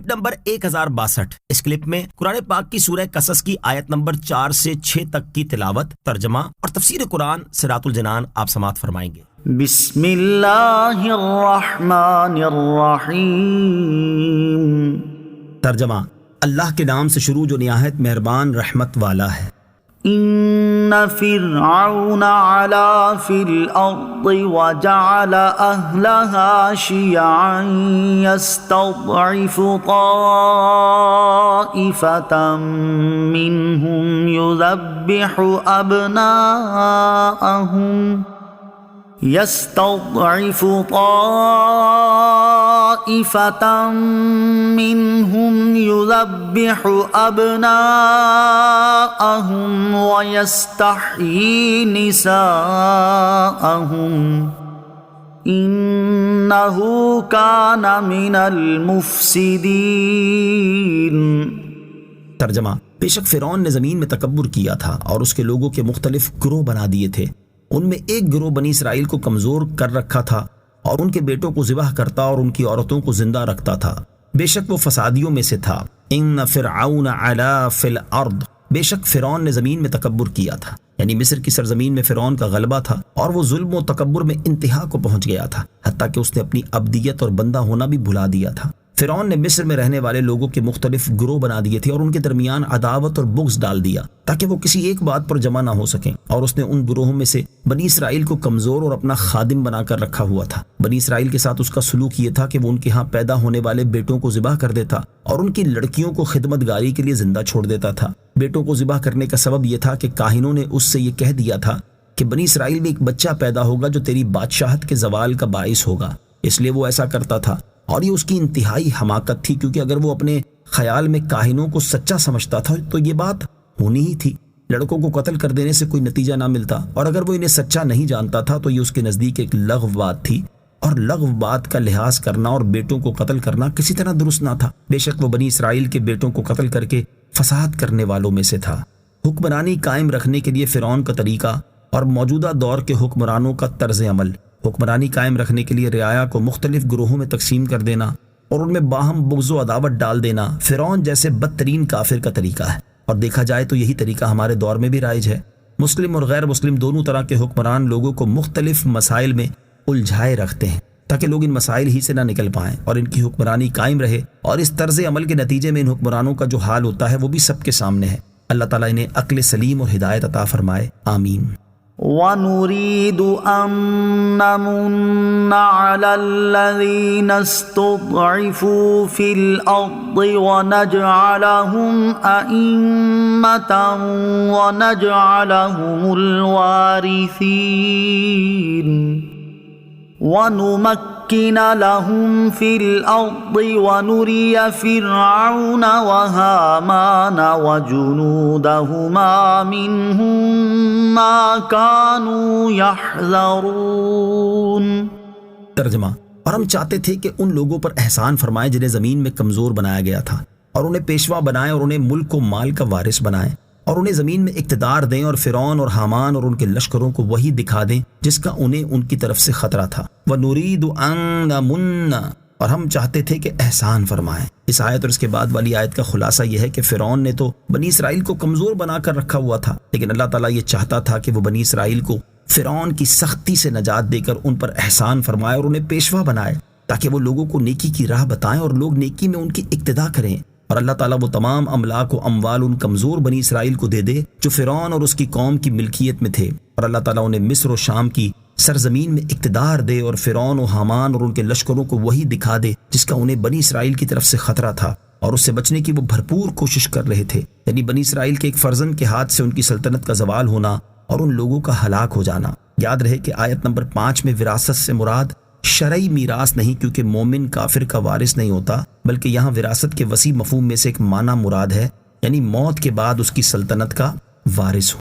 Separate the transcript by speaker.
Speaker 1: Clip number 1062۔ اس clip میں قرآن پاک کی سورہ قصص کی آیت نمبر 4 سے 6 تک کی تلاوت، ترجمہ اور تفسیر قرآن صراط الجنان آپ سماعت فرمائیں گے۔
Speaker 2: بسم اللہ الرحمن الرحیم۔
Speaker 1: ترجمہ: اللہ کے نام سے شروع جو نہایت مہربان رحمت والا ہے۔
Speaker 2: ان فرعون علا فی الارض وجعل اہلها شیعا یستضعف طائفة منهم يذبح أبناءهم ويستحيي نساءهم إنه كان من المفسدين۔
Speaker 1: ترجمہ: بے شک فرعون نے زمین میں تکبر کیا تھا اور اس کے لوگوں کے مختلف گروہ بنا دیے تھے۔ ان میں ایک گروہ بنی اسرائیل کو کمزور کر رکھا تھا اور ان کے بیٹوں کو ذبح کرتا اور ان کی عورتوں کو زندہ رکھتا تھا۔ بے شک وہ فسادیوں میں سے تھا۔ ان فرعون علا فی الارض، بے شک فرعون نے زمین میں تکبر کیا تھا، یعنی مصر کی سرزمین میں فرعون کا غلبہ تھا اور وہ ظلم و تکبر میں انتہا کو پہنچ گیا تھا، حتیٰ کہ اس نے اپنی عبدیت اور بندہ ہونا بھی بھلا دیا تھا۔ فرعون نے مصر میں رہنے والے لوگوں کے مختلف گروہ بنا دیے تھے اور ان کے درمیان عداوت اور بغض ڈال دیا تاکہ وہ کسی ایک بات پر جمع نہ ہو سکیں، اور اس نے ان گروہوں میں سے بنی اسرائیل کو کمزور اور اپنا خادم بنا کر رکھا ہوا تھا۔ بنی اسرائیل کے ساتھ اس کا سلوک یہ تھا کہ وہ ان کے ہاں پیدا ہونے والے بیٹوں کو ذبح کر دیتا اور ان کی لڑکیوں کو خدمت گاری کے لیے زندہ چھوڑ دیتا تھا۔ بیٹوں کو ذبح کرنے کا سبب یہ تھا کہ کاہنوں نے اس سے یہ کہہ دیا تھا کہ بنی اسرائیل میں ایک بچہ پیدا ہوگا جو تیری بادشاہت کے زوال کا باعث ہوگا، اس لیے وہ ایسا کرتا تھا، اور یہ اس کی انتہائی حماقت تھی، کیونکہ اگر وہ اپنے خیال میں کاہنوں کو سچا سمجھتا تھا تو یہ بات ہونی ہی تھی۔ لڑکوں کو قتل کر دینے سے کوئی نتیجہ نہ ملتا، اور اگر وہ انہیں سچا نہیں جانتا تھا تو یہ اس کے نزدیک ایک لغو بات تھی، اور لغو بات کا لحاظ کرنا اور بیٹوں کو قتل کرنا کسی طرح درست نہ تھا۔ بے شک وہ بنی اسرائیل کے بیٹوں کو قتل کر کے فساد کرنے والوں میں سے تھا۔ حکمرانی قائم رکھنے کے لیے فرعون کا طریقہ اور موجودہ دور کے حکمرانوں کا طرز عمل۔ حکمرانی قائم رکھنے کے لیے رعایا کو مختلف گروہوں میں تقسیم کر دینا اور ان میں باہم بغض و عداوت ڈال دینا فرعون جیسے بدترین کافر کا طریقہ ہے، اور دیکھا جائے تو یہی طریقہ ہمارے دور میں بھی رائج ہے۔ مسلم اور غیر مسلم دونوں طرح کے حکمران لوگوں کو مختلف مسائل میں الجھائے رکھتے ہیں تاکہ لوگ ان مسائل ہی سے نہ نکل پائیں اور ان کی حکمرانی قائم رہے، اور اس طرز عمل کے نتیجے میں ان حکمرانوں کا جو حال ہوتا ہے وہ بھی سب کے سامنے ہے۔ اللہ تعالیٰ انہیں عقل سلیم اور ہدایت عطا فرمائے، آمین۔
Speaker 2: وَنُرِيدُ أَن نَّمُنَّ عَلَى الَّذِينَ اسْتُضْعِفُوا فِي الْأَرْضِ وَنَجْعَلَهُمْ أَئِمَّةً وَنَجْعَلَهُمُ الْوَارِثِينَ وَنُمَكِّنَ لَهُمْ فِي الْأَرْضِ وَنُرِيَ فِرْعَوْنَ وَهَامَانَ وَجُنُودَهُمَا مِنْهُمْ مَا كَانُوا يَحْذَرُونَ۔
Speaker 1: ترجمہ: اور ہم چاہتے تھے کہ ان لوگوں پر احسان فرمائے جنہیں زمین میں کمزور بنایا گیا تھا، اور انہیں پیشوا بنائیں اور انہیں ملک و مال کا وارث بنائیں، اور انہیں زمین میں اقتدار دیں، اور فرعون اور حامان اور ان کے لشکروں کو وہی دکھا دیں جس کا انہیں ان کی طرف سے خطرہ تھا۔ وَنُرِيدُ أَن نَّمُنَّ، اور ہم چاہتے تھے کہ احسان فرمائیں۔ اس آیت اور اس کے بعد والی آیت کا خلاصہ یہ ہے کہ فرعون نے تو بنی اسرائیل کو کمزور بنا کر رکھا ہوا تھا، لیکن اللہ تعالیٰ یہ چاہتا تھا کہ وہ بنی اسرائیل کو فرعون کی سختی سے نجات دے کر ان پر احسان فرمائے اور انہیں پیشوا بنائے تاکہ وہ لوگوں کو نیکی کی راہ بتائیں اور لوگ نیکی میں ان کی اقتدا کریں، اور اللہ تعالیٰ وہ تمام املاک و اموال ان کمزور بنی اسرائیل کو دے دے جو فرعون اور اس کی قوم کی ملکیت میں تھے، اور اللہ تعالیٰ انہیں مصر و شام کی سرزمین میں اقتدار دے اور فرعون و حامان اور ان کے لشکروں کو وہی دکھا دے جس کا انہیں بنی اسرائیل کی طرف سے خطرہ تھا، اور اس سے بچنے کی وہ بھرپور کوشش کر رہے تھے، یعنی بنی اسرائیل کے ایک فرزند کے ہاتھ سے ان کی سلطنت کا زوال ہونا اور ان لوگوں کا ہلاک ہو جانا۔ یاد رہے کہ آیت نمبر 5 میں وراثت سے مراد شرعی میراث نہیں، کیونکہ مومن کافر کا وارث نہیں ہوتا، بلکہ یہاں وراثت کے وسیع مفہوم میں سے ایک معنی مراد ہے، یعنی موت کے بعد اس کی سلطنت کا وارث ہو۔